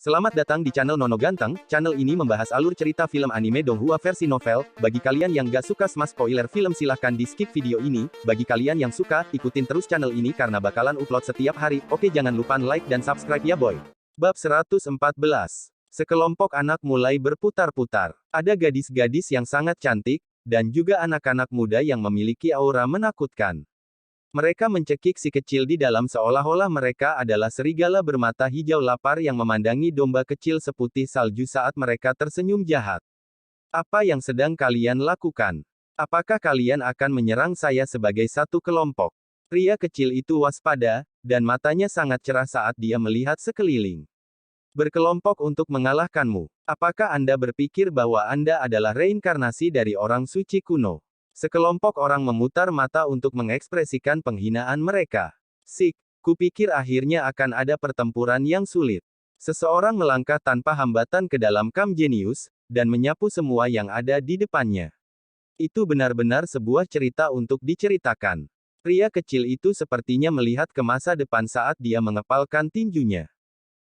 Selamat datang di channel Nono Ganteng. Channel ini membahas alur cerita film anime Donghua versi novel. Bagi kalian yang gak suka sama spoiler film silahkan di skip video ini. Bagi kalian yang suka, ikutin terus channel ini karena bakalan upload setiap hari. Oke, jangan lupa like dan subscribe ya boy. Bab 114. Sekelompok anak mulai berputar-putar. Ada gadis-gadis yang sangat cantik, dan juga anak-anak muda yang memiliki aura menakutkan. Mereka mencekik si kecil di dalam seolah-olah mereka adalah serigala bermata hijau lapar yang memandangi domba kecil seputih salju saat mereka tersenyum jahat. Apa yang sedang kalian lakukan? Apakah kalian akan menyerang saya sebagai satu kelompok? Pria kecil itu waspada, dan matanya sangat cerah saat dia melihat sekeliling. Berkelompok untuk mengalahkanmu. Apakah Anda berpikir bahwa Anda adalah reinkarnasi dari orang suci kuno? Sekelompok orang memutar mata untuk mengekspresikan penghinaan mereka. Sik, kupikir akhirnya akan ada pertempuran yang sulit. Seseorang melangkah tanpa hambatan ke dalam Camp Genius, dan menyapu semua yang ada di depannya. Itu benar-benar sebuah cerita untuk diceritakan. Pria kecil itu sepertinya melihat ke masa depan saat dia mengepalkan tinjunya.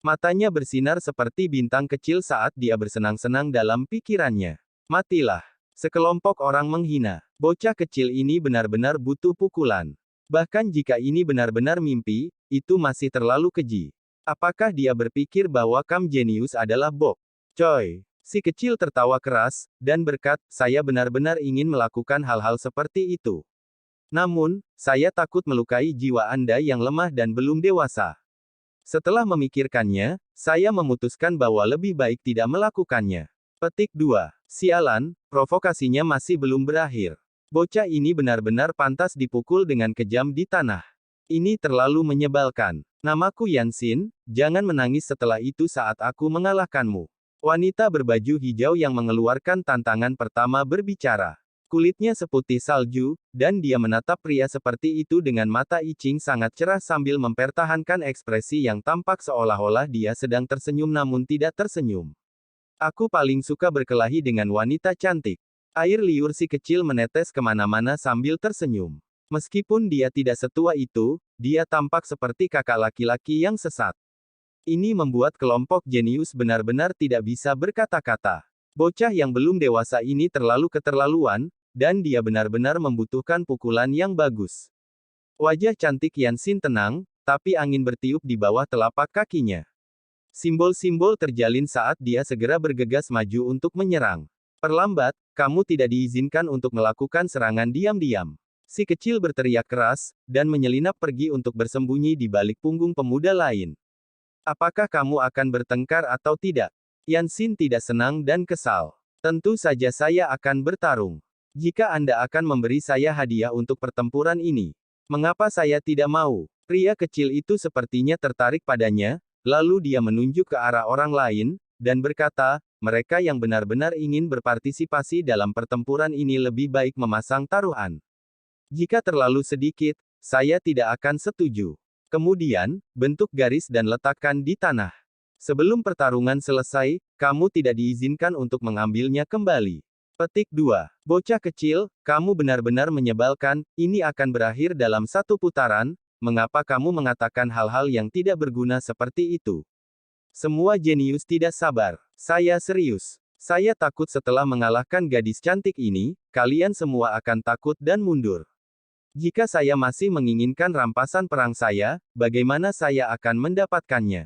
Matanya bersinar seperti bintang kecil saat dia bersenang-senang dalam pikirannya. Matilah. Sekelompok orang menghina. Bocah kecil ini benar-benar butuh pukulan. Bahkan jika ini benar-benar mimpi, itu masih terlalu keji. Apakah dia berpikir bahwa Camp Genius adalah bok? Coy. Si kecil tertawa keras, dan berkata, saya benar-benar ingin melakukan hal-hal seperti itu. Namun, saya takut melukai jiwa Anda yang lemah dan belum dewasa. Setelah memikirkannya, saya memutuskan bahwa lebih baik tidak melakukannya. Petik 2. Sialan, provokasinya masih belum berakhir. Bocah ini benar-benar pantas dipukul dengan kejam di tanah. Ini terlalu menyebalkan. Namaku Yansin, jangan menangis setelah itu saat aku mengalahkanmu. Wanita berbaju hijau yang mengeluarkan tantangan pertama berbicara. Kulitnya seputih salju, dan dia menatap pria seperti itu dengan mata icing sangat cerah sambil mempertahankan ekspresi yang tampak seolah-olah dia sedang tersenyum namun tidak tersenyum. Aku paling suka berkelahi dengan wanita cantik. Air liur si kecil menetes kemana-mana sambil tersenyum. Meskipun dia tidak setua itu, dia tampak seperti kakak laki-laki yang sesat. Ini membuat kelompok jenius benar-benar tidak bisa berkata-kata. Bocah yang belum dewasa ini terlalu keterlaluan, dan dia benar-benar membutuhkan pukulan yang bagus. Wajah cantik Yansin tenang, tapi angin bertiup di bawah telapak kakinya. Simbol-simbol terjalin saat dia segera bergegas maju untuk menyerang. Perlambat, kamu tidak diizinkan untuk melakukan serangan diam-diam. Si kecil berteriak keras, dan menyelinap pergi untuk bersembunyi di balik punggung pemuda lain. Apakah kamu akan bertengkar atau tidak? Yansin tidak senang dan kesal. Tentu saja saya akan bertarung. Jika Anda akan memberi saya hadiah untuk pertempuran ini, mengapa saya tidak mau? Pria kecil itu sepertinya tertarik padanya. Lalu dia menunjuk ke arah orang lain, dan berkata, mereka yang benar-benar ingin berpartisipasi dalam pertempuran ini lebih baik memasang taruhan. Jika terlalu sedikit, saya tidak akan setuju. Kemudian, bentuk garis dan letakkan di tanah. Sebelum pertarungan selesai, kamu tidak diizinkan untuk mengambilnya kembali. Petik 2. Bocah kecil, kamu benar-benar menyebalkan, ini akan berakhir dalam satu putaran. Mengapa kamu mengatakan hal-hal yang tidak berguna seperti itu? Semua jenius tidak sabar. Saya serius. Saya takut setelah mengalahkan gadis cantik ini, kalian semua akan takut dan mundur. Jika saya masih menginginkan rampasan perang saya, bagaimana saya akan mendapatkannya?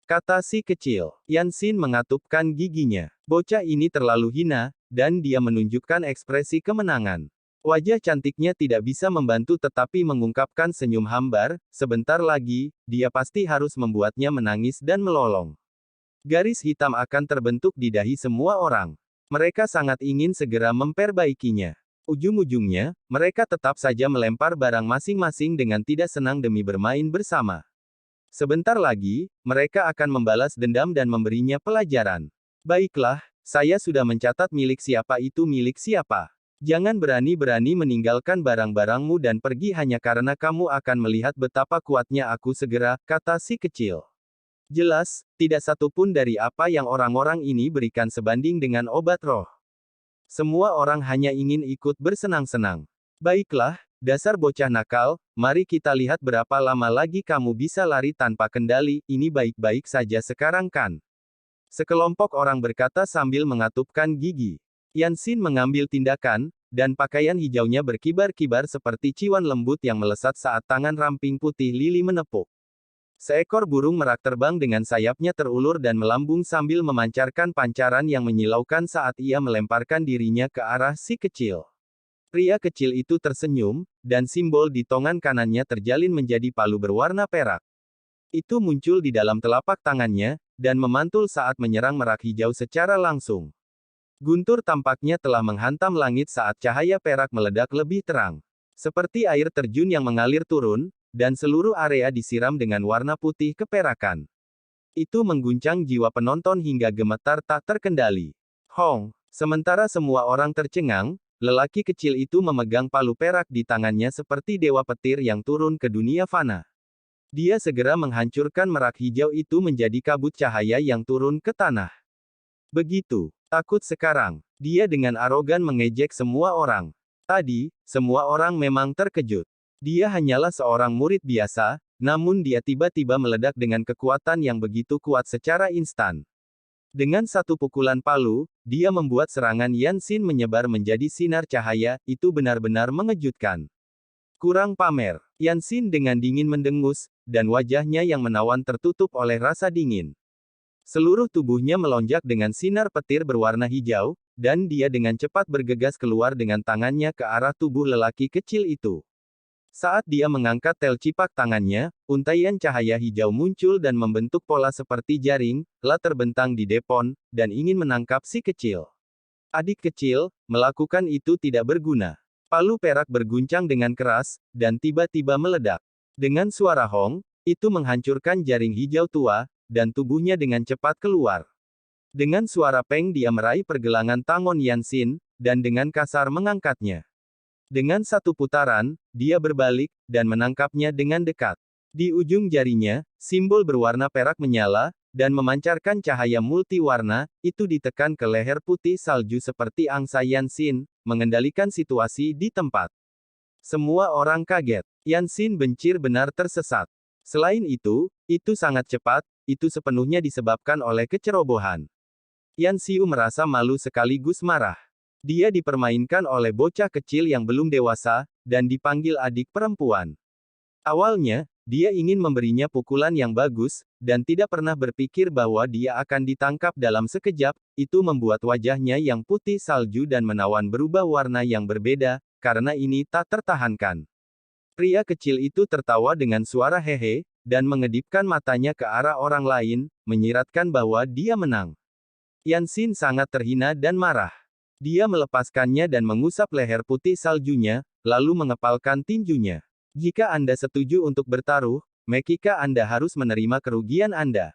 Kata si kecil. Yansin mengatupkan giginya. Bocah ini terlalu hina, dan dia menunjukkan ekspresi kemenangan. Wajah cantiknya tidak bisa membantu tetapi mengungkapkan senyum hambar, sebentar lagi, dia pasti harus membuatnya menangis dan melolong. Garis hitam akan terbentuk di dahi semua orang. Mereka sangat ingin segera memperbaikinya. Ujung-ujungnya, mereka tetap saja melempar barang masing-masing dengan tidak senang demi bermain bersama. Sebentar lagi, mereka akan membalas dendam dan memberinya pelajaran. Baiklah, saya sudah mencatat milik siapa itu milik siapa. Jangan berani-berani meninggalkan barang-barangmu dan pergi hanya karena kamu akan melihat betapa kuatnya aku segera, kata si kecil. Jelas, tidak satu pun dari apa yang orang-orang ini berikan sebanding dengan obat roh. Semua orang hanya ingin ikut bersenang-senang. Baiklah, dasar bocah nakal, mari kita lihat berapa lama lagi kamu bisa lari tanpa kendali, ini baik-baik saja sekarang kan? Sekelompok orang berkata sambil mengatupkan gigi. Yan Xin mengambil tindakan, dan pakaian hijaunya berkibar-kibar seperti ciwan lembut yang melesat saat tangan ramping putih lili menepuk. Seekor burung merak terbang dengan sayapnya terulur dan melambung sambil memancarkan pancaran yang menyilaukan saat ia melemparkan dirinya ke arah si kecil. Pria kecil itu tersenyum, dan simbol di tongan kanannya terjalin menjadi palu berwarna perak. Itu muncul di dalam telapak tangannya, dan memantul saat menyerang merak hijau secara langsung. Guntur tampaknya telah menghantam langit saat cahaya perak meledak lebih terang. Seperti air terjun yang mengalir turun, dan seluruh area disiram dengan warna putih keperakan. Itu mengguncang jiwa penonton hingga gemetar tak terkendali. Hong! Sementara semua orang tercengang, lelaki kecil itu memegang palu perak di tangannya seperti dewa petir yang turun ke dunia fana. Dia segera menghancurkan merak hijau itu menjadi kabut cahaya yang turun ke tanah. Begitu. Takut sekarang. Dia dengan arogan mengejek semua orang. Tadi, semua orang memang terkejut. Dia hanyalah seorang murid biasa, namun dia tiba-tiba meledak dengan kekuatan yang begitu kuat secara instan. Dengan satu pukulan palu, dia membuat serangan Yan Xin menyebar menjadi sinar cahaya, itu benar-benar mengejutkan. Kurang pamer. Yan Xin dengan dingin mendengus, dan wajahnya yang menawan tertutup oleh rasa dingin. Seluruh tubuhnya melonjak dengan sinar petir berwarna hijau, dan dia dengan cepat bergegas keluar dengan tangannya ke arah tubuh lelaki kecil itu. Saat dia mengangkat tel cipak tangannya, untaian cahaya hijau muncul dan membentuk pola seperti jaring, terbentang di depan, dan ingin menangkap si kecil. Adik kecil, melakukan itu tidak berguna. Palu perak berguncang dengan keras, dan tiba-tiba meledak. Dengan suara hong, itu menghancurkan jaring hijau tua, dan tubuhnya dengan cepat keluar. Dengan suara peng dia meraih pergelangan tangan Yan Xin, dan dengan kasar mengangkatnya. Dengan satu putaran, dia berbalik, dan menangkapnya dengan dekat. Di ujung jarinya, simbol berwarna perak menyala, dan memancarkan cahaya multiwarna, itu ditekan ke leher putih salju seperti angsa Yan Xin, mengendalikan situasi di tempat. Semua orang kaget. Yan Xin benar-benar tersesat. Selain itu sangat cepat, itu sepenuhnya disebabkan oleh kecerobohan. Yan Xiu merasa malu sekaligus marah. Dia dipermainkan oleh bocah kecil yang belum dewasa, dan dipanggil adik perempuan. Awalnya, dia ingin memberinya pukulan yang bagus, dan tidak pernah berpikir bahwa dia akan ditangkap dalam sekejap, itu membuat wajahnya yang putih salju dan menawan berubah warna yang berbeda, karena ini tak tertahankan. Pria kecil itu tertawa dengan suara hehe, dan mengedipkan matanya ke arah orang lain, menyiratkan bahwa dia menang. Yan Xin sangat terhina dan marah. Dia melepaskannya dan mengusap leher putih saljunya, lalu mengepalkan tinjunya. Jika Anda setuju untuk bertaruh, maka Anda harus menerima kerugian Anda.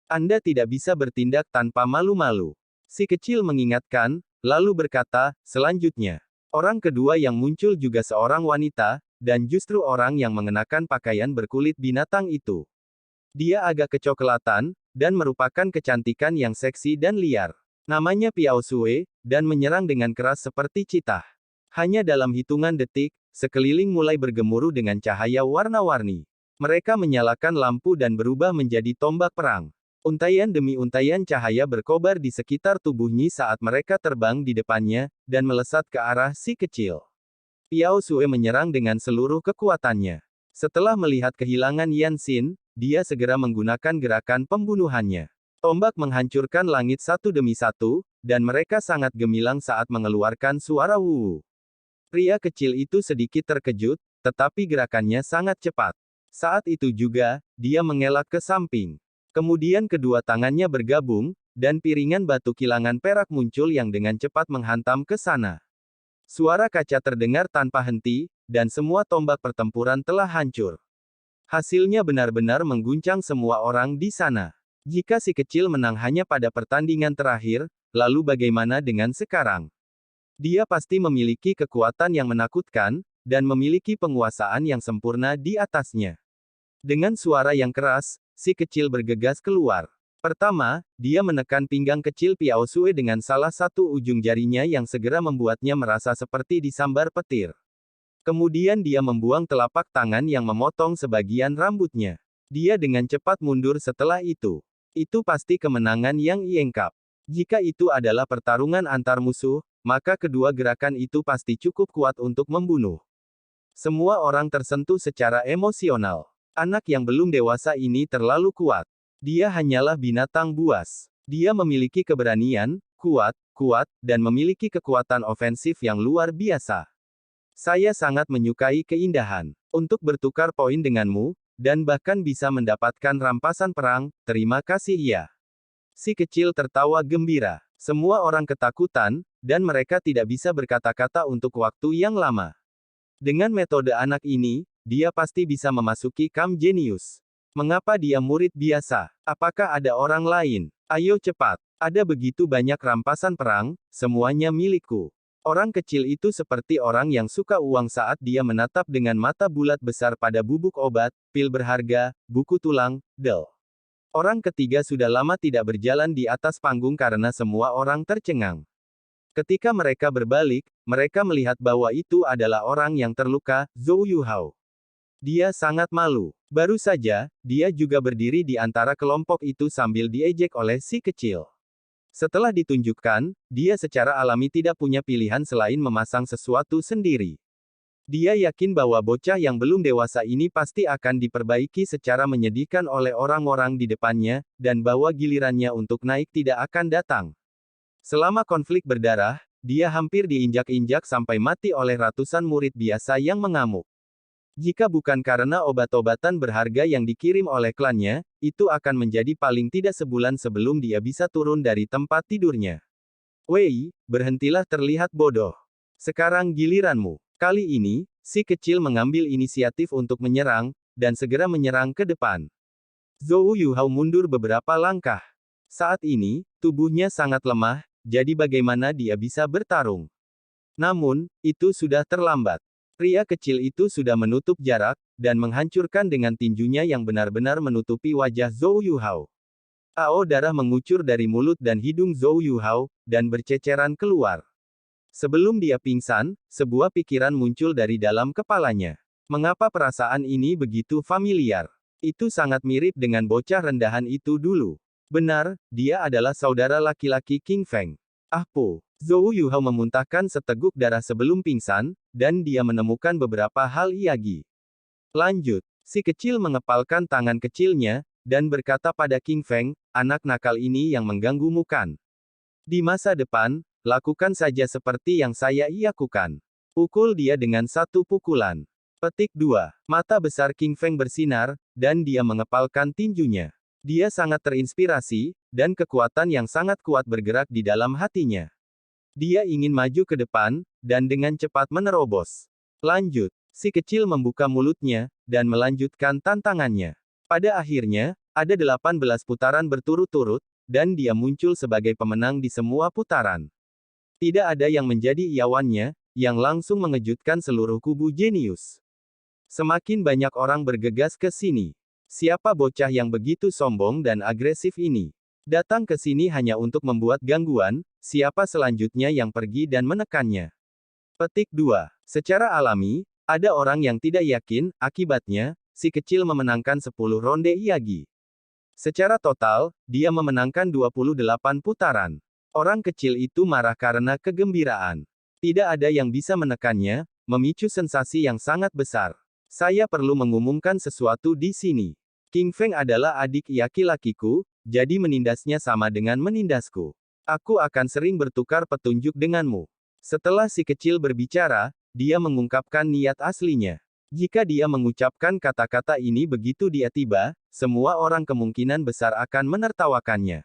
Anda tidak bisa bertindak tanpa malu-malu. Si kecil mengingatkan, lalu berkata, selanjutnya. Orang kedua yang muncul juga seorang wanita, dan justru orang yang mengenakan pakaian berkulit binatang itu. Dia agak kecoklatan, dan merupakan kecantikan yang seksi dan liar. Namanya Piao Sue, dan menyerang dengan keras seperti citah. Hanya dalam hitungan detik, sekeliling mulai bergemuruh dengan cahaya warna-warni. Mereka menyalakan lampu dan berubah menjadi tombak perang. Untaian demi untaian cahaya berkobar di sekitar tubuhnya saat mereka terbang di depannya, dan melesat ke arah si kecil. Piao Sue menyerang dengan seluruh kekuatannya. Setelah melihat kehilangan Yan Xin, dia segera menggunakan gerakan pembunuhannya. Tombak menghancurkan langit satu demi satu, dan mereka sangat gemilang saat mengeluarkan suara wuwu. Pria kecil itu sedikit terkejut, tetapi gerakannya sangat cepat. Saat itu juga, dia mengelak ke samping. Kemudian kedua tangannya bergabung, dan piringan batu kilangan perak muncul yang dengan cepat menghantam ke sana. Suara kaca terdengar tanpa henti, dan semua tombak pertempuran telah hancur. Hasilnya benar-benar mengguncang semua orang di sana. Jika si kecil menang hanya pada pertandingan terakhir, lalu bagaimana dengan sekarang? Dia pasti memiliki kekuatan yang menakutkan, dan memiliki penguasaan yang sempurna di atasnya. Dengan suara yang keras, si kecil bergegas keluar. Pertama, dia menekan pinggang kecil Piao Sue dengan salah satu ujung jarinya yang segera membuatnya merasa seperti disambar petir. Kemudian dia membuang telapak tangan yang memotong sebagian rambutnya. Dia dengan cepat mundur setelah itu. Itu pasti kemenangan yang iengkap. Jika itu adalah pertarungan antar musuh, maka kedua gerakan itu pasti cukup kuat untuk membunuh. Semua orang tersentuh secara emosional. Anak yang belum dewasa ini terlalu kuat. Dia hanyalah binatang buas. Dia memiliki keberanian, kuat, dan memiliki kekuatan ofensif yang luar biasa. Saya sangat menyukai keindahan. Untuk bertukar poin denganmu, dan bahkan bisa mendapatkan rampasan perang, terima kasih ya. Si kecil tertawa gembira. Semua orang ketakutan, dan mereka tidak bisa berkata-kata untuk waktu yang lama. Dengan metode anak ini, dia pasti bisa memasuki Camp Genius. Mengapa dia murid biasa? Apakah ada orang lain? Ayo cepat. Ada begitu banyak rampasan perang, semuanya milikku. Orang kecil itu seperti orang yang suka uang saat dia menatap dengan mata bulat besar pada bubuk obat, pil berharga, buku tulang, del. Orang ketiga sudah lama tidak berjalan di atas panggung karena semua orang tercengang. Ketika mereka berbalik, mereka melihat bahwa itu adalah orang yang terluka, Zhou Yuhao. Dia sangat malu. Baru saja, dia juga berdiri di antara kelompok itu sambil diejek oleh si kecil. Setelah ditunjukkan, dia secara alami tidak punya pilihan selain memasang sesuatu sendiri. Dia yakin bahwa bocah yang belum dewasa ini pasti akan diperbaiki secara menyedihkan oleh orang-orang di depannya, dan bahwa gilirannya untuk naik tidak akan datang. Selama konflik berdarah, dia hampir diinjak-injak sampai mati oleh ratusan murid biasa yang mengamuk. Jika bukan karena obat-obatan berharga yang dikirim oleh klannya, itu akan menjadi paling tidak sebulan sebelum dia bisa turun dari tempat tidurnya. Wei, berhentilah terlihat bodoh. Sekarang giliranmu. Kali ini, si kecil mengambil inisiatif untuk menyerang, dan segera menyerang ke depan. Zhou Yuhao mundur beberapa langkah. Saat ini, tubuhnya sangat lemah, jadi bagaimana dia bisa bertarung? Namun, itu sudah terlambat. Pria kecil itu sudah menutup jarak, dan menghancurkan dengan tinjunya yang benar-benar menutupi wajah Zhou Yuhao. Ao darah mengucur dari mulut dan hidung Zhou Yuhao, dan berceceran keluar. Sebelum dia pingsan, sebuah pikiran muncul dari dalam kepalanya. Mengapa perasaan ini begitu familiar? Itu sangat mirip dengan bocah rendahan itu dulu. Benar, dia adalah saudara laki-laki King Feng. Ah po. Zhou Yuhao memuntahkan seteguk darah sebelum pingsan, dan dia menemukan beberapa hal iagi. Lanjut, si kecil mengepalkan tangan kecilnya, dan berkata pada King Feng, anak nakal ini yang mengganggumu kan? Di masa depan, lakukan saja seperti yang saya lakukan. Pukul dia dengan satu pukulan. Petik 2. Mata besar King Feng bersinar, dan dia mengepalkan tinjunya. Dia sangat terinspirasi, dan kekuatan yang sangat kuat bergerak di dalam hatinya. Dia ingin maju ke depan, dan dengan cepat menerobos. Lanjut, si kecil membuka mulutnya, dan melanjutkan tantangannya. Pada akhirnya, ada 18 putaran berturut-turut, dan dia muncul sebagai pemenang di semua putaran. Tidak ada yang menjadi iawannya, yang langsung mengejutkan seluruh kubu jenius. Semakin banyak orang bergegas ke sini. Siapa bocah yang begitu sombong dan agresif ini? Datang ke sini hanya untuk membuat gangguan, siapa selanjutnya yang pergi dan menekannya? Petik 2. Secara alami, ada orang yang tidak yakin, akibatnya, si kecil memenangkan 10 ronde iagi. Secara total, dia memenangkan 28 putaran. Orang kecil itu marah karena kegembiraan. Tidak ada yang bisa menekannya, memicu sensasi yang sangat besar. Saya perlu mengumumkan sesuatu di sini. King Feng adalah adik laki-lakiku, jadi menindasnya sama dengan menindasku. Aku akan sering bertukar petunjuk denganmu. Setelah si kecil berbicara, dia mengungkapkan niat aslinya. Jika dia mengucapkan kata-kata ini begitu dia tiba, semua orang kemungkinan besar akan menertawakannya.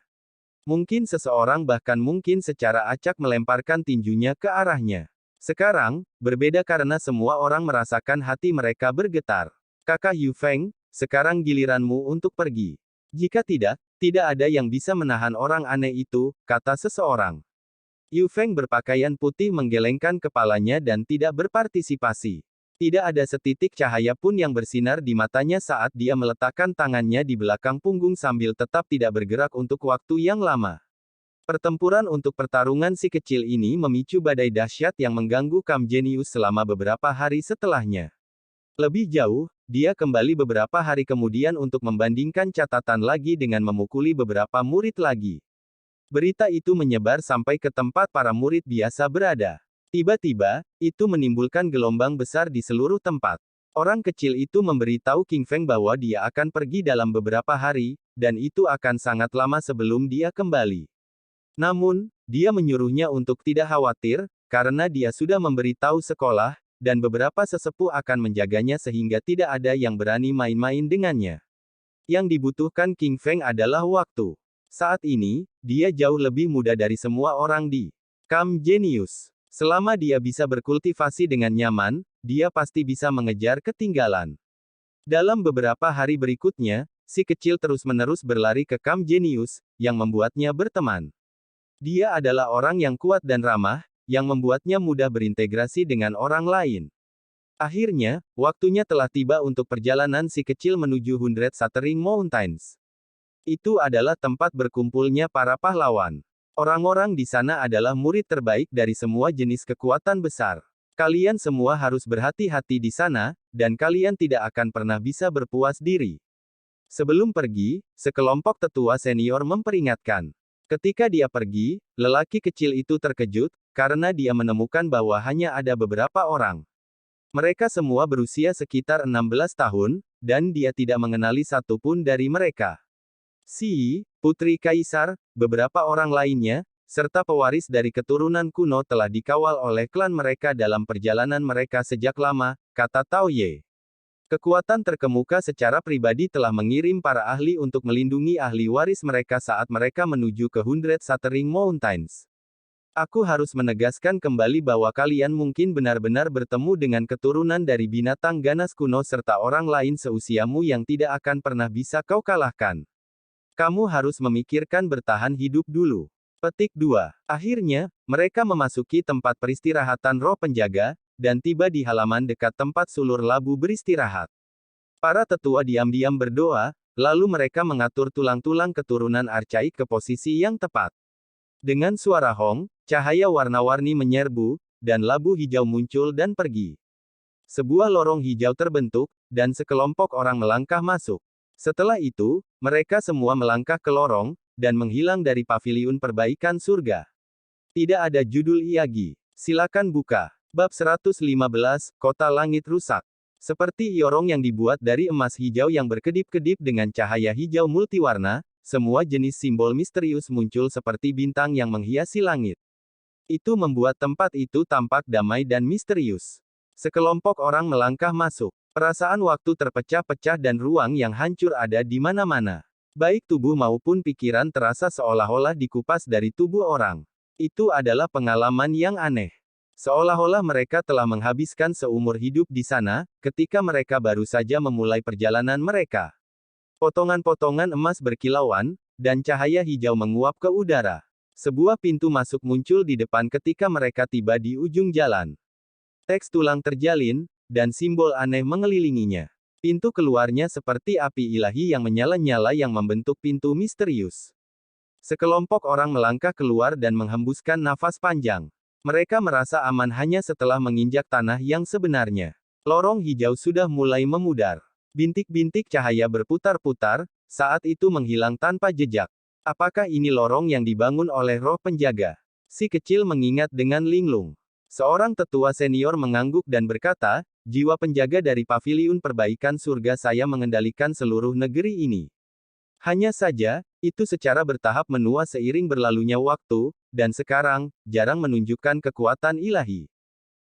Mungkin seseorang bahkan mungkin secara acak melemparkan tinjunya ke arahnya. Sekarang, berbeda karena semua orang merasakan hati mereka bergetar. Kakak Yu Feng, sekarang giliranmu untuk pergi. Jika tidak, tidak ada yang bisa menahan orang aneh itu, kata seseorang. Yu Feng berpakaian putih menggelengkan kepalanya dan tidak berpartisipasi. Tidak ada setitik cahaya pun yang bersinar di matanya saat dia meletakkan tangannya di belakang punggung sambil tetap tidak bergerak untuk waktu yang lama. Pertempuran untuk pertarungan si kecil ini memicu badai dahsyat yang mengganggu Camp Genius selama beberapa hari setelahnya. Lebih jauh, dia kembali beberapa hari kemudian untuk membandingkan catatan lagi dengan memukuli beberapa murid lagi. Berita itu menyebar sampai ke tempat para murid biasa berada. Tiba-tiba, itu menimbulkan gelombang besar di seluruh tempat. Orang kecil itu memberitahu King Feng bahwa dia akan pergi dalam beberapa hari, dan itu akan sangat lama sebelum dia kembali. Namun, dia menyuruhnya untuk tidak khawatir, karena dia sudah memberitahu sekolah, dan beberapa sesepuh akan menjaganya sehingga tidak ada yang berani main-main dengannya. Yang dibutuhkan King Feng adalah waktu. Saat ini, dia jauh lebih muda dari semua orang di Camp Genius. Selama dia bisa berkultivasi dengan nyaman, dia pasti bisa mengejar ketinggalan. Dalam beberapa hari berikutnya, si kecil terus-menerus berlari ke Camp Genius, yang membuatnya berteman. Dia adalah orang yang kuat dan ramah, yang membuatnya mudah berintegrasi dengan orang lain. Akhirnya, waktunya telah tiba untuk perjalanan si kecil menuju Hundred Shattering Mountains. Itu adalah tempat berkumpulnya para pahlawan. Orang-orang di sana adalah murid terbaik dari semua jenis kekuatan besar. Kalian semua harus berhati-hati di sana, dan kalian tidak akan pernah bisa berpuas diri. Sebelum pergi, sekelompok tetua senior memperingatkan. Ketika dia pergi, lelaki kecil itu terkejut, karena dia menemukan bahwa hanya ada beberapa orang. Mereka semua berusia sekitar 16 tahun, dan dia tidak mengenali satupun dari mereka. Si putri kaisar, beberapa orang lainnya, serta pewaris dari keturunan kuno telah dikawal oleh klan mereka dalam perjalanan mereka sejak lama, kata Tao Ye. Kekuatan terkemuka secara pribadi telah mengirim para ahli untuk melindungi ahli waris mereka saat mereka menuju ke Hundred Shattering Mountains. Aku harus menegaskan kembali bahwa kalian mungkin benar-benar bertemu dengan keturunan dari binatang ganas kuno serta orang lain seusiamu yang tidak akan pernah bisa kau kalahkan. Kamu harus memikirkan bertahan hidup dulu. Petik 2. Akhirnya, mereka memasuki tempat peristirahatan roh penjaga, dan tiba di halaman dekat tempat sulur labu beristirahat. Para tetua diam-diam berdoa, lalu mereka mengatur tulang-tulang keturunan archaik ke posisi yang tepat. Dengan suara hong, cahaya warna-warni menyerbu, dan labu hijau muncul dan pergi. Sebuah lorong hijau terbentuk, dan sekelompok orang melangkah masuk. Setelah itu, mereka semua melangkah ke lorong, dan menghilang dari paviliun perbaikan surga. Tidak ada judul Iyagi. Silakan buka. Bab 115, Kota Langit Rusak. Seperti iorong yang dibuat dari emas hijau yang berkedip-kedip dengan cahaya hijau multiwarna, semua jenis simbol misterius muncul seperti bintang yang menghiasi langit. Itu membuat tempat itu tampak damai dan misterius. Sekelompok orang melangkah masuk. Perasaan waktu terpecah-pecah dan ruang yang hancur ada di mana-mana. Baik tubuh maupun pikiran terasa seolah-olah dikupas dari tubuh orang. Itu adalah pengalaman yang aneh. Seolah-olah mereka telah menghabiskan seumur hidup di sana, ketika mereka baru saja memulai perjalanan mereka. Potongan-potongan emas berkilauan, dan cahaya hijau menguap ke udara. Sebuah pintu masuk muncul di depan ketika mereka tiba di ujung jalan. Teks tulang terjalin, dan simbol aneh mengelilinginya. Pintu keluarnya seperti api ilahi yang menyala-nyala yang membentuk pintu misterius. Sekelompok orang melangkah keluar dan menghembuskan nafas panjang. Mereka merasa aman hanya setelah menginjak tanah yang sebenarnya. Lorong hijau sudah mulai memudar. Bintik-bintik cahaya berputar-putar, saat itu menghilang tanpa jejak. Apakah ini lorong yang dibangun oleh roh penjaga? Si kecil mengingat dengan linglung. Seorang tetua senior mengangguk dan berkata, jiwa penjaga dari paviliun perbaikan surga saya mengendalikan seluruh negeri ini. Hanya saja, itu secara bertahap menua seiring berlalunya waktu, dan sekarang, jarang menunjukkan kekuatan ilahi.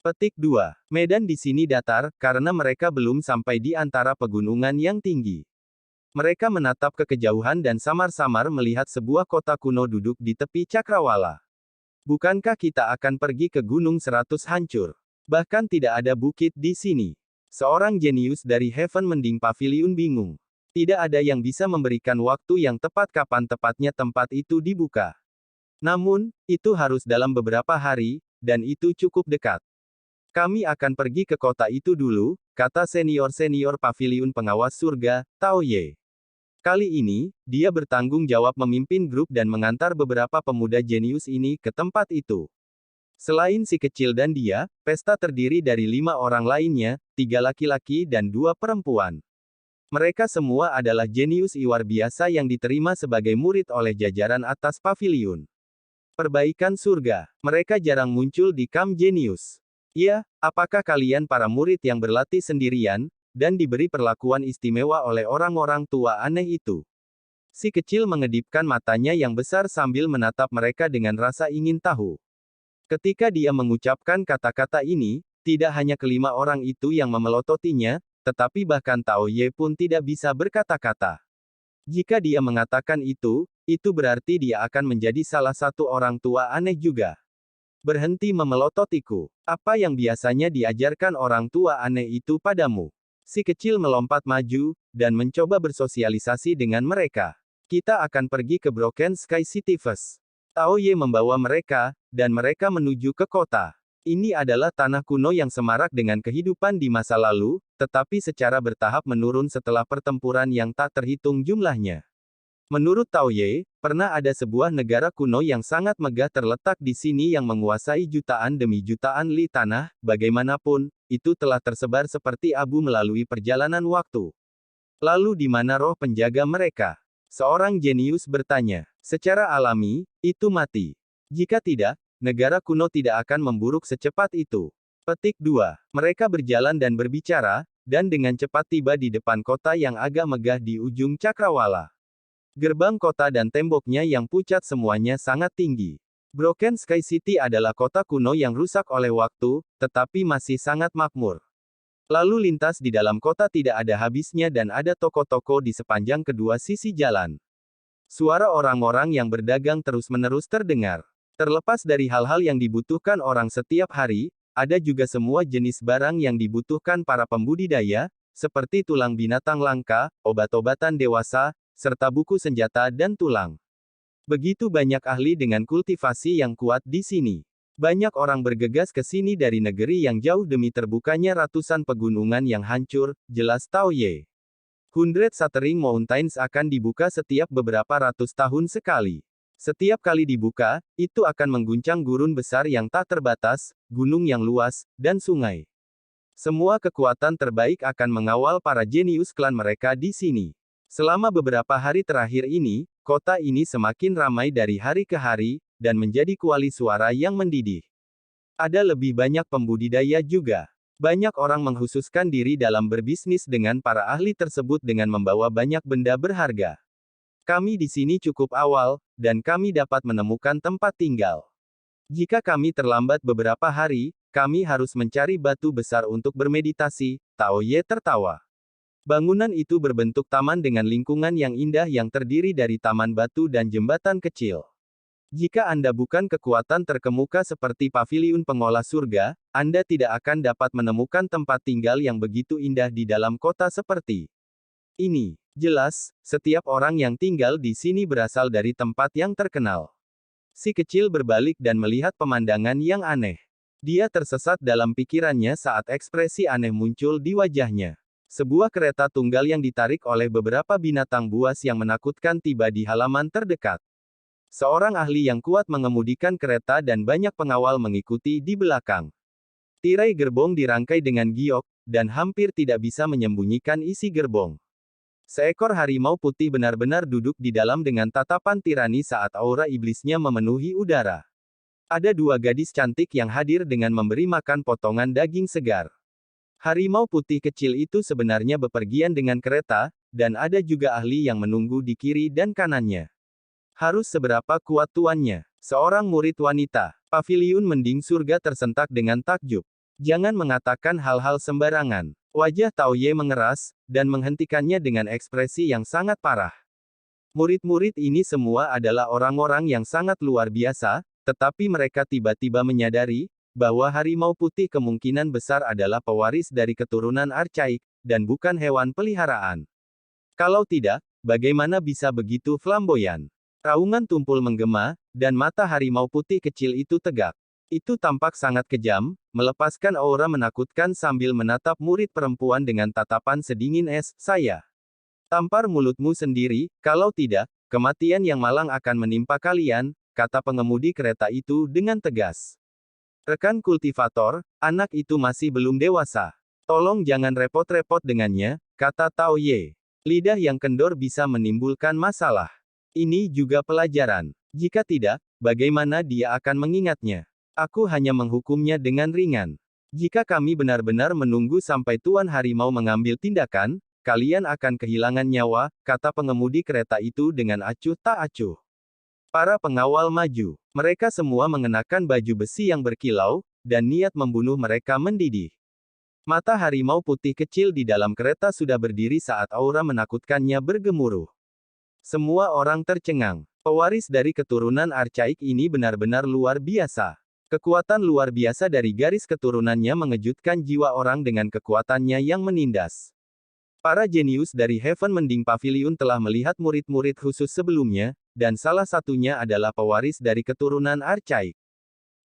Petik 2. Medan di sini datar, karena mereka belum sampai di antara pegunungan yang tinggi. Mereka menatap ke kejauhan dan samar-samar melihat sebuah kota kuno duduk di tepi cakrawala. Bukankah kita akan pergi ke Gunung 100 Hancur? Bahkan tidak ada bukit di sini. Seorang jenius dari Heaven Mending Pavilion bingung. Tidak ada yang bisa memberikan waktu yang tepat kapan tepatnya tempat itu dibuka. Namun, itu harus dalam beberapa hari, dan itu cukup dekat. Kami akan pergi ke kota itu dulu, kata senior-senior Pavilion Pengawas Surga, Tao Ye. Kali ini, dia bertanggung jawab memimpin grup dan mengantar beberapa pemuda jenius ini ke tempat itu. Selain si kecil dan dia, pesta terdiri dari 5 orang lainnya, 3 laki-laki dan 2 perempuan. Mereka semua adalah jenius luar biasa yang diterima sebagai murid oleh jajaran atas paviliun perbaikan surga. Mereka jarang muncul di Camp Genius. Ya, apakah kalian para murid yang berlatih sendirian, dan diberi perlakuan istimewa oleh orang-orang tua aneh itu? Si kecil mengedipkan matanya yang besar sambil menatap mereka dengan rasa ingin tahu. Ketika dia mengucapkan kata-kata ini, tidak hanya kelima orang itu yang memelototinya, tetapi bahkan Tao Ye pun tidak bisa berkata-kata. Jika dia mengatakan itu berarti dia akan menjadi salah satu orang tua aneh juga. Berhenti memelototiku. Apa yang biasanya diajarkan orang tua aneh itu padamu? Si kecil melompat maju, dan mencoba bersosialisasi dengan mereka. Kita akan pergi ke Broken Sky City first. Tao Ye membawa mereka, dan mereka menuju ke kota. Ini adalah tanah kuno yang semarak dengan kehidupan di masa lalu, tetapi secara bertahap menurun setelah pertempuran yang tak terhitung jumlahnya. Menurut Tao Ye, pernah ada sebuah negara kuno yang sangat megah terletak di sini yang menguasai jutaan demi jutaan li tanah, bagaimanapun, itu telah tersebar seperti abu melalui perjalanan waktu. Lalu di mana roh penjaga mereka? Seorang jenius bertanya. Secara alami, itu mati. Jika tidak, negara kuno tidak akan memburuk secepat itu. Petik 2. Mereka berjalan dan berbicara, dan dengan cepat tiba di depan kota yang agak megah di ujung cakrawala. Gerbang kota dan temboknya yang pucat semuanya sangat tinggi. Broken Sky City adalah kota kuno yang rusak oleh waktu, tetapi masih sangat makmur. Lalu lintas di dalam kota tidak ada habisnya dan ada toko-toko di sepanjang kedua sisi jalan. Suara orang-orang yang berdagang terus-menerus terdengar. Terlepas dari hal-hal yang dibutuhkan orang setiap hari, ada juga semua jenis barang yang dibutuhkan para pembudidaya, seperti tulang binatang langka, obat-obatan dewasa, serta buku senjata dan tulang. Begitu banyak ahli dengan kultivasi yang kuat di sini. Banyak orang bergegas ke sini dari negeri yang jauh demi terbukanya ratusan pegunungan yang hancur, jelas Tao Ye. 100 Shattering Mountains akan dibuka setiap beberapa ratus tahun sekali. Setiap kali dibuka, itu akan mengguncang gurun besar yang tak terbatas, gunung yang luas, dan sungai. Semua kekuatan terbaik akan mengawal para jenius klan mereka di sini. Selama beberapa hari terakhir ini, kota ini semakin ramai dari hari ke hari, dan menjadi kuali suara yang mendidih. Ada lebih banyak pembudidaya juga. Banyak orang mengkhususkan diri dalam berbisnis dengan para ahli tersebut dengan membawa banyak benda berharga. Kami di sini cukup awal, dan kami dapat menemukan tempat tinggal. Jika kami terlambat beberapa hari, kami harus mencari batu besar untuk bermeditasi, Tao Ye tertawa. Bangunan itu berbentuk taman dengan lingkungan yang indah yang terdiri dari taman batu dan jembatan kecil. Jika Anda bukan kekuatan terkemuka seperti paviliun pengolah surga, Anda tidak akan dapat menemukan tempat tinggal yang begitu indah di dalam kota seperti ini. Jelas, setiap orang yang tinggal di sini berasal dari tempat yang terkenal. Si kecil berbalik dan melihat pemandangan yang aneh. Dia tersesat dalam pikirannya saat ekspresi aneh muncul di wajahnya. Sebuah kereta tunggal yang ditarik oleh beberapa binatang buas yang menakutkan tiba di halaman terdekat. Seorang ahli yang kuat mengemudikan kereta dan banyak pengawal mengikuti di belakang. Tirai gerbong dirangkai dengan giok, dan hampir tidak bisa menyembunyikan isi gerbong. Seekor harimau putih benar-benar duduk di dalam dengan tatapan tirani saat aura iblisnya memenuhi udara. Ada 2 gadis cantik yang hadir dengan memberi makan potongan daging segar. Harimau putih kecil itu sebenarnya bepergian dengan kereta, dan ada juga ahli yang menunggu di kiri dan kanannya. Harus seberapa kuat tuannya? Seorang murid wanita. Paviliun mending surga tersentak dengan takjub. Jangan mengatakan hal-hal sembarangan. Wajah Tao Ye mengeras, dan menghentikannya dengan ekspresi yang sangat parah. Murid-murid ini semua adalah orang-orang yang sangat luar biasa, tetapi mereka tiba-tiba menyadari, bahwa harimau putih kemungkinan besar adalah pewaris dari keturunan archaik, dan bukan hewan peliharaan. Kalau tidak, bagaimana bisa begitu flamboyan? Raungan tumpul menggema, dan mata harimau putih kecil itu tegak. Itu tampak sangat kejam, melepaskan aura menakutkan sambil menatap murid perempuan dengan tatapan sedingin es. Saya. Tampar mulutmu sendiri, kalau tidak, kematian yang malang akan menimpa kalian, kata pengemudi kereta itu dengan tegas. Rekan kultivator, anak itu masih belum dewasa. Tolong jangan repot-repot dengannya, kata Tao Ye. Lidah yang kendor bisa menimbulkan masalah. Ini juga pelajaran. Jika tidak, bagaimana dia akan mengingatnya? Aku hanya menghukumnya dengan ringan. Jika kami benar-benar menunggu sampai Tuan Harimau mengambil tindakan, kalian akan kehilangan nyawa, kata pengemudi kereta itu dengan acuh tak acuh. Para pengawal maju. Mereka semua mengenakan baju besi yang berkilau, dan niat membunuh mereka mendidih. Mata harimau putih kecil di dalam kereta sudah berdiri saat aura menakutkannya bergemuruh. Semua orang tercengang. Pewaris dari keturunan archaik ini benar-benar luar biasa. Kekuatan luar biasa dari garis keturunannya mengejutkan jiwa orang dengan kekuatannya yang menindas. Para jenius dari Heaven Mending Pavilion telah melihat murid-murid khusus sebelumnya, dan salah satunya adalah pewaris dari keturunan archaik.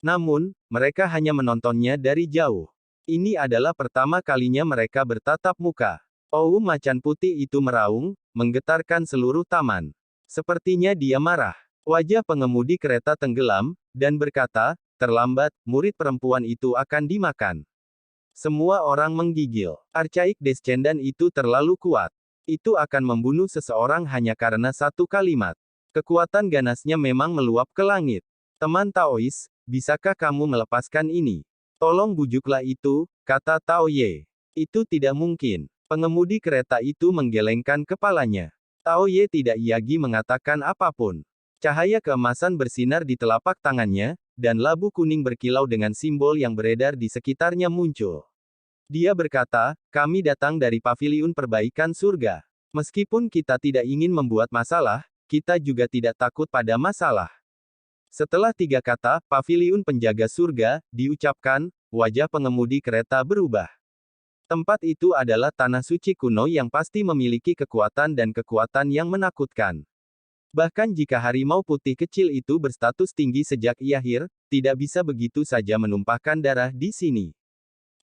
Namun, mereka hanya menontonnya dari jauh. Ini adalah pertama kalinya mereka bertatap muka. Oh, macan putih itu meraung, menggetarkan seluruh taman. Sepertinya dia marah. Wajah pengemudi kereta tenggelam, dan berkata, terlambat, murid perempuan itu akan dimakan. Semua orang menggigil. Archaik Descendant itu terlalu kuat. Itu akan membunuh seseorang hanya karena satu kalimat. Kekuatan ganasnya memang meluap ke langit. Teman Taois, bisakah kamu melepaskan ini? Tolong bujuklah itu, kata Tao Ye. Itu tidak mungkin. Pengemudi kereta itu menggelengkan kepalanya. Tao Ye tidak yagi mengatakan apapun. Cahaya keemasan bersinar di telapak tangannya, dan labu kuning berkilau dengan simbol yang beredar di sekitarnya muncul. Dia berkata, kami datang dari Paviliun Perbaikan Surga. Meskipun kita tidak ingin membuat masalah, kita juga tidak takut pada masalah. Setelah 3 kata, Paviliun Penjaga Surga, diucapkan, wajah pengemudi kereta berubah. Tempat itu adalah tanah suci kuno yang pasti memiliki kekuatan dan kekuatan yang menakutkan. Bahkan jika harimau putih kecil itu berstatus tinggi sejak Iahir, tidak bisa begitu saja menumpahkan darah di sini.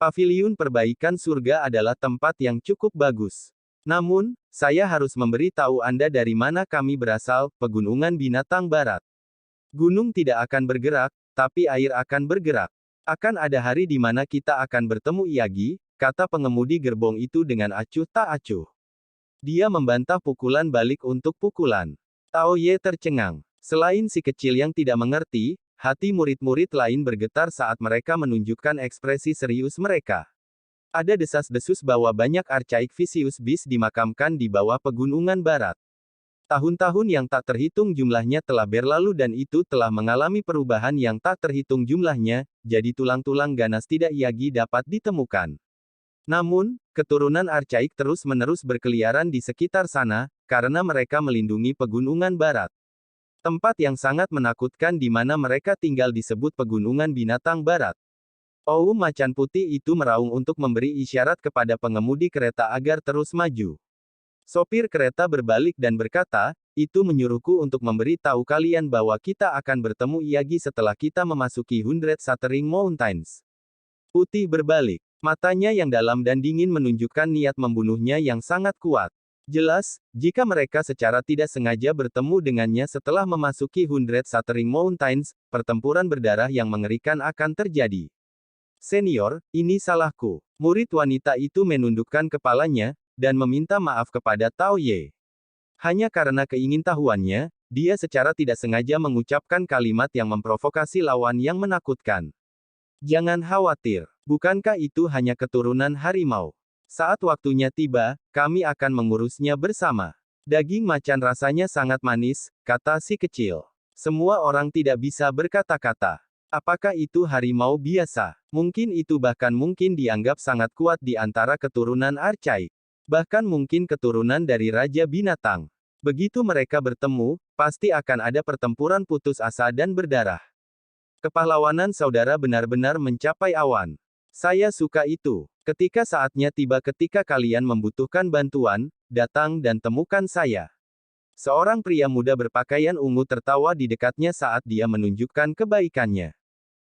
Paviliun Perbaikan Surga adalah tempat yang cukup bagus. Namun, saya harus memberi tahu Anda dari mana kami berasal, Pegunungan Binatang Barat. Gunung tidak akan bergerak, tapi air akan bergerak. Akan ada hari di mana kita akan bertemu Iyagi, kata pengemudi gerbong itu dengan acuh tak acuh. Dia membantah pukulan balik untuk pukulan. Tao Ye tercengang. Selain si kecil yang tidak mengerti, hati murid-murid lain bergetar saat mereka menunjukkan ekspresi serius mereka. Ada desas-desus bahwa banyak Archaik Vicious Beast dimakamkan di bawah Pegunungan Barat. Tahun-tahun yang tak terhitung jumlahnya telah berlalu dan itu telah mengalami perubahan yang tak terhitung jumlahnya, jadi tulang-tulang ganas tidak yagi dapat ditemukan. Namun, keturunan Archaik terus-menerus berkeliaran di sekitar sana, karena mereka melindungi Pegunungan Barat. Tempat yang sangat menakutkan di mana mereka tinggal disebut Pegunungan Binatang Barat. Oh, macan putih itu meraung untuk memberi isyarat kepada pengemudi kereta agar terus maju. Sopir kereta berbalik dan berkata, itu menyuruhku untuk memberi tahu kalian bahwa kita akan bertemu Iyagi setelah kita memasuki 100 Shattering Mountains. Putih berbalik. Matanya yang dalam dan dingin menunjukkan niat membunuhnya yang sangat kuat. Jelas, jika mereka secara tidak sengaja bertemu dengannya setelah memasuki 100 Shattering Mountains, pertempuran berdarah yang mengerikan akan terjadi. Senior, ini salahku. Murid wanita itu menundukkan kepalanya, dan meminta maaf kepada Tao Ye. Hanya karena keingintahuannya, dia secara tidak sengaja mengucapkan kalimat yang memprovokasi lawan yang menakutkan. Jangan khawatir, bukankah itu hanya keturunan harimau? Saat waktunya tiba, kami akan mengurusnya bersama. Daging macan rasanya sangat manis, kata si kecil. Semua orang tidak bisa berkata-kata. Apakah itu harimau biasa? Mungkin itu bahkan mungkin dianggap sangat kuat di antara keturunan Archaik. Bahkan mungkin keturunan dari Raja Binatang. Begitu mereka bertemu, pasti akan ada pertempuran putus asa dan berdarah. Kepahlawanan saudara benar-benar mencapai awan. Saya suka itu. Ketika saatnya tiba ketika kalian membutuhkan bantuan, datang dan temukan saya. Seorang pria muda berpakaian ungu tertawa di dekatnya saat dia menunjukkan kebaikannya.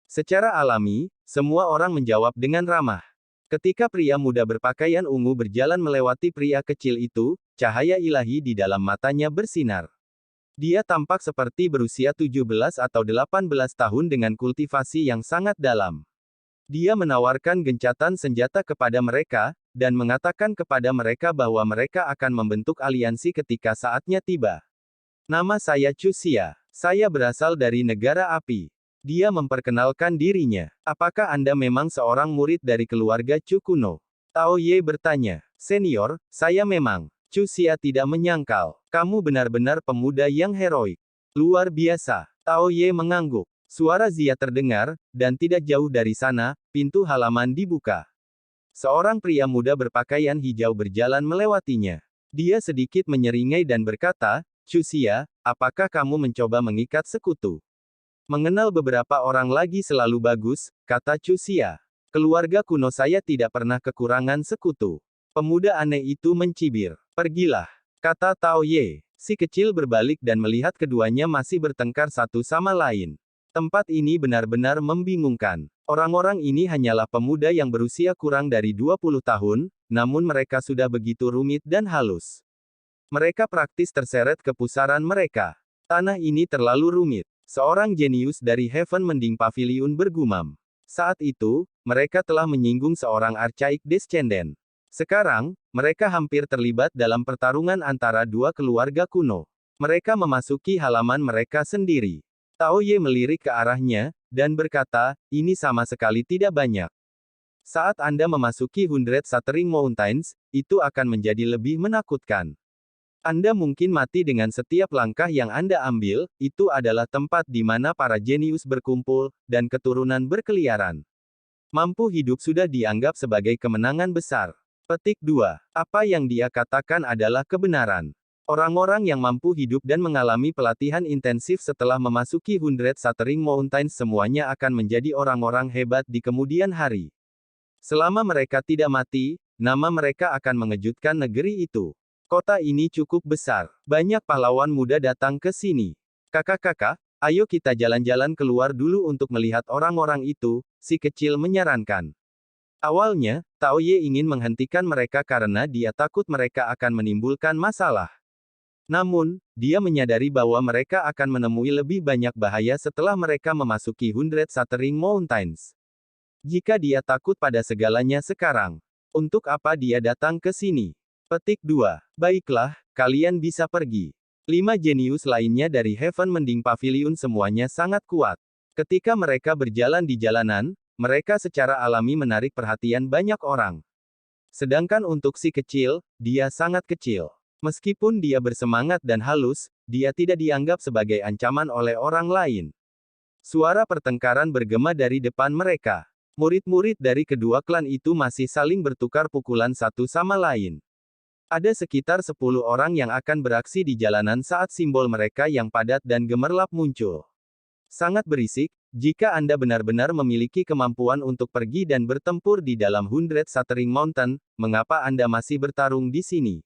Secara alami, semua orang menjawab dengan ramah. Ketika pria muda berpakaian ungu berjalan melewati pria kecil itu, cahaya ilahi di dalam matanya bersinar. Dia tampak seperti berusia 17 atau 18 tahun dengan kultivasi yang sangat dalam. Dia menawarkan gencatan senjata kepada mereka, dan mengatakan kepada mereka bahwa mereka akan membentuk aliansi ketika saatnya tiba. Nama saya Chu Xia. Saya berasal dari negara api. Dia memperkenalkan dirinya. Apakah Anda memang seorang murid dari keluarga Chu kuno? Tao Ye bertanya. Senior, saya memang. Chu Xia tidak menyangkal. Kamu benar-benar pemuda yang heroik. Luar biasa. Tao Ye mengangguk. Suara Zia terdengar, dan tidak jauh dari sana, pintu halaman dibuka. Seorang pria muda berpakaian hijau berjalan melewatinya. Dia sedikit menyeringai dan berkata, Chu Xia, apakah kamu mencoba mengikat sekutu? Mengenal beberapa orang lagi selalu bagus, kata Chu Xia. Keluarga kuno saya tidak pernah kekurangan sekutu. Pemuda aneh itu mencibir. Pergilah, kata Tao Ye. Si kecil berbalik dan melihat keduanya masih bertengkar satu sama lain. Tempat ini benar-benar membingungkan. Orang-orang ini hanyalah pemuda yang berusia kurang dari 20 tahun, namun mereka sudah begitu rumit dan halus. Mereka praktis terseret ke pusaran mereka. Tanah ini terlalu rumit. Seorang jenius dari Heaven Mending Pavilion bergumam. Saat itu, mereka telah menyinggung seorang Archaic Descendant. Sekarang, mereka hampir terlibat dalam pertarungan antara dua keluarga kuno. Mereka memasuki halaman mereka sendiri. Tao Ye melirik ke arahnya, dan berkata, ini sama sekali tidak banyak. Saat Anda memasuki 100 Shattering Mountains, itu akan menjadi lebih menakutkan. Anda mungkin mati dengan setiap langkah yang Anda ambil, itu adalah tempat di mana para jenius berkumpul, dan keturunan berkeliaran. Mampu hidup sudah dianggap sebagai kemenangan besar. Petik 2. Apa yang dia katakan adalah kebenaran. Orang-orang yang mampu hidup dan mengalami pelatihan intensif setelah memasuki 100 Shattering Mountains semuanya akan menjadi orang-orang hebat di kemudian hari. Selama mereka tidak mati, nama mereka akan mengejutkan negeri itu. Kota ini cukup besar. Banyak pahlawan muda datang ke sini. Kakak-kakak, ayo kita jalan-jalan keluar dulu untuk melihat orang-orang itu, si kecil menyarankan. Awalnya, Tao Ye ingin menghentikan mereka karena dia takut mereka akan menimbulkan masalah. Namun, dia menyadari bahwa mereka akan menemui lebih banyak bahaya setelah mereka memasuki 100 Shattering Mountains. Jika dia takut pada segalanya sekarang, untuk apa dia datang ke sini? Petik 2. Baiklah, kalian bisa pergi. 5 jenius lainnya dari Heaven Mending Pavilion semuanya sangat kuat. Ketika mereka berjalan di jalanan, mereka secara alami menarik perhatian banyak orang. Sedangkan untuk si kecil, dia sangat kecil. Meskipun dia bersemangat dan halus, dia tidak dianggap sebagai ancaman oleh orang lain. Suara pertengkaran bergema dari depan mereka. Murid-murid dari kedua klan itu masih saling bertukar pukulan satu sama lain. Ada sekitar 10 orang yang akan beraksi di jalanan saat simbol mereka yang padat dan gemerlap muncul. Sangat berisik, jika Anda benar-benar memiliki kemampuan untuk pergi dan bertempur di dalam 100 Shattering Mountain, mengapa Anda masih bertarung di sini?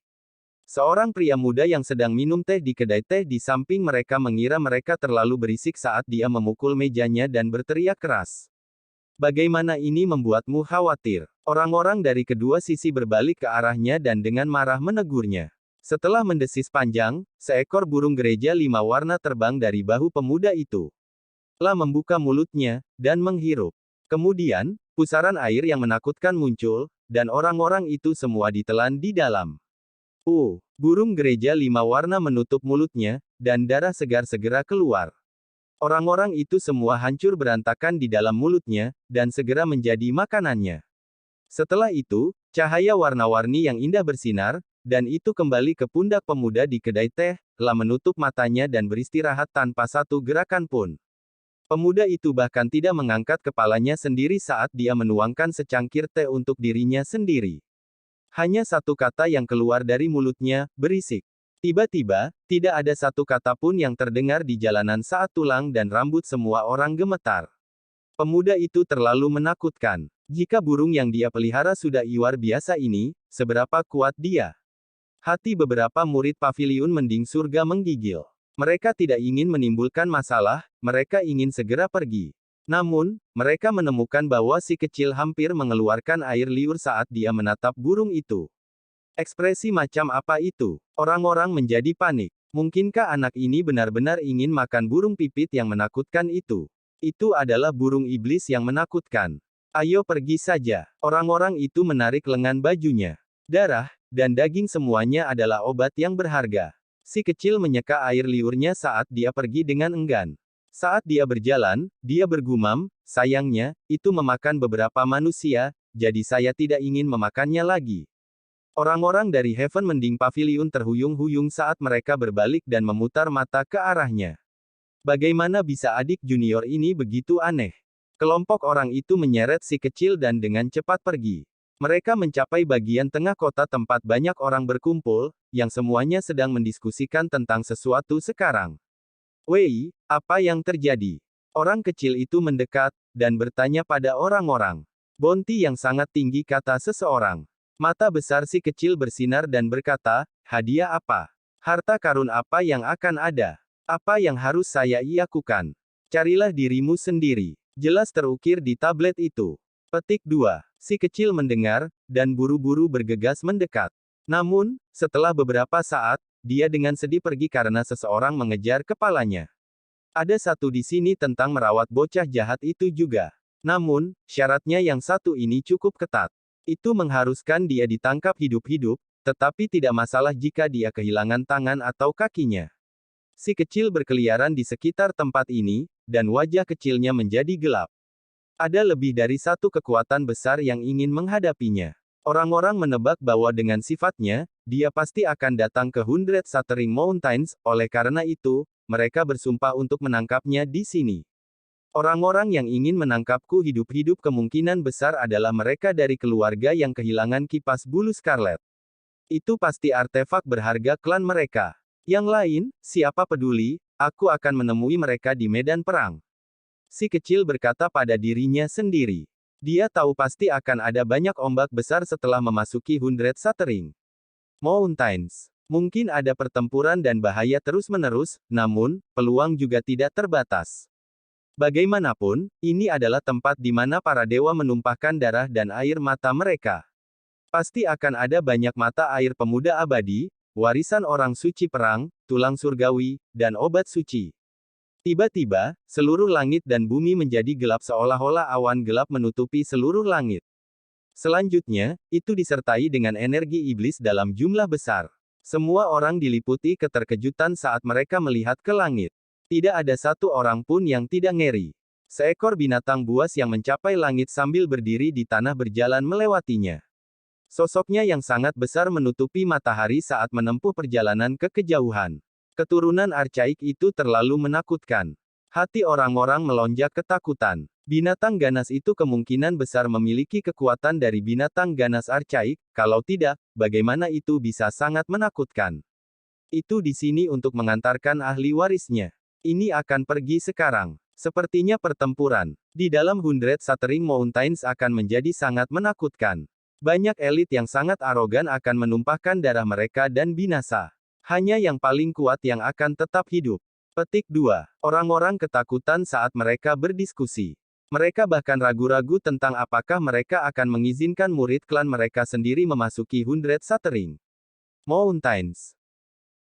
Seorang pria muda yang sedang minum teh di kedai teh di samping mereka mengira mereka terlalu berisik saat dia memukul mejanya dan berteriak keras. Bagaimana ini membuatmu khawatir? Orang-orang dari kedua sisi berbalik ke arahnya dan dengan marah menegurnya. Setelah mendesis panjang, seekor burung gereja 5 warna terbang dari bahu pemuda itu. Telah membuka mulutnya, dan menghirup. Kemudian, pusaran air yang menakutkan muncul, dan orang-orang itu semua ditelan di dalam. Burung gereja 5 warna menutup mulutnya, dan darah segar segera keluar. Orang-orang itu semua hancur berantakan di dalam mulutnya, dan segera menjadi makanannya. Setelah itu, cahaya warna-warni yang indah bersinar, dan itu kembali ke pundak pemuda di kedai teh, telah menutup matanya dan beristirahat tanpa satu gerakan pun. Pemuda itu bahkan tidak mengangkat kepalanya sendiri saat dia menuangkan secangkir teh untuk dirinya sendiri. Hanya satu kata yang keluar dari mulutnya, berisik. Tiba-tiba, tidak ada satu kata pun yang terdengar di jalanan saat tulang dan rambut semua orang gemetar. Pemuda itu terlalu menakutkan. Jika burung yang dia pelihara sudah luar biasa ini, seberapa kuat dia? Hati beberapa murid pavilion mending surga menggigil. Mereka tidak ingin menimbulkan masalah, mereka ingin segera pergi. Namun, mereka menemukan bahwa si kecil hampir mengeluarkan air liur saat dia menatap burung itu. Ekspresi macam apa itu? Orang-orang menjadi panik. Mungkinkah anak ini benar-benar ingin makan burung pipit yang menakutkan itu? Itu adalah burung iblis yang menakutkan. Ayo pergi saja. Orang-orang itu menarik lengan bajunya. Darah dan daging semuanya adalah obat yang berharga. Si kecil menyeka air liurnya saat dia pergi dengan enggan. Saat dia berjalan, dia bergumam, sayangnya, itu memakan beberapa manusia, jadi saya tidak ingin memakannya lagi. Orang-orang dari Heaven Mending Pavilion terhuyung-huyung saat mereka berbalik dan memutar mata ke arahnya. Bagaimana bisa adik junior ini begitu aneh? Kelompok orang itu menyeret si kecil dan dengan cepat pergi. Mereka mencapai bagian tengah kota tempat banyak orang berkumpul, yang semuanya sedang mendiskusikan tentang sesuatu sekarang. Wei, apa yang terjadi? Orang kecil itu mendekat, dan bertanya pada orang-orang. Bounty yang sangat tinggi, kata seseorang. Mata besar si kecil bersinar dan berkata, hadiah apa? Harta karun apa yang akan ada? Apa yang harus saya lakukan? Carilah dirimu sendiri. Jelas terukir di tablet itu. Petik 2. Si kecil mendengar, dan buru-buru bergegas mendekat. Namun, setelah beberapa saat, dia dengan sedih pergi karena seseorang mengejar kepalanya. Ada satu di sini tentang merawat bocah jahat itu juga. Namun, syaratnya yang satu ini cukup ketat. Itu mengharuskan dia ditangkap hidup-hidup, tetapi tidak masalah jika dia kehilangan tangan atau kakinya. Si kecil berkeliaran di sekitar tempat ini, dan wajah kecilnya menjadi gelap. Ada lebih dari satu kekuatan besar yang ingin menghadapinya. Orang-orang menebak bahwa dengan sifatnya, dia pasti akan datang ke Hundred Shattering Mountains, oleh karena itu, mereka bersumpah untuk menangkapnya di sini. Orang-orang yang ingin menangkapku hidup-hidup kemungkinan besar adalah mereka dari keluarga yang kehilangan kipas bulu Scarlet. Itu pasti artefak berharga klan mereka. Yang lain, siapa peduli, aku akan menemui mereka di medan perang. Si kecil berkata pada dirinya sendiri. Dia tahu pasti akan ada banyak ombak besar setelah memasuki Hundred Shattering Mountains. Mungkin ada pertempuran dan bahaya terus-menerus, namun, peluang juga tidak terbatas. Bagaimanapun, ini adalah tempat di mana para dewa menumpahkan darah dan air mata mereka. Pasti akan ada banyak mata air pemuda abadi, warisan orang suci perang, tulang surgawi, dan obat suci. Tiba-tiba, seluruh langit dan bumi menjadi gelap seolah-olah awan gelap menutupi seluruh langit. Selanjutnya, itu disertai dengan energi iblis dalam jumlah besar. Semua orang diliputi keterkejutan saat mereka melihat ke langit. Tidak ada satu orang pun yang tidak ngeri. Seekor binatang buas yang mencapai langit sambil berdiri di tanah berjalan melewatinya. Sosoknya yang sangat besar menutupi matahari saat menempuh perjalanan ke kejauhan. Keturunan archaik itu terlalu menakutkan. Hati orang-orang melonjak ketakutan. Binatang ganas itu kemungkinan besar memiliki kekuatan dari binatang ganas archaik, kalau tidak, bagaimana itu bisa sangat menakutkan. Itu di sini untuk mengantarkan ahli warisnya. Ini akan pergi sekarang. Sepertinya pertempuran di dalam Hundred Shattering Mountains akan menjadi sangat menakutkan. Banyak elit yang sangat arogan akan menumpahkan darah mereka dan binasa. Hanya yang paling kuat yang akan tetap hidup. Petik 2. Orang-orang ketakutan saat mereka berdiskusi. Mereka bahkan ragu-ragu tentang apakah mereka akan mengizinkan murid klan mereka sendiri memasuki Hundred Shattering Mountains.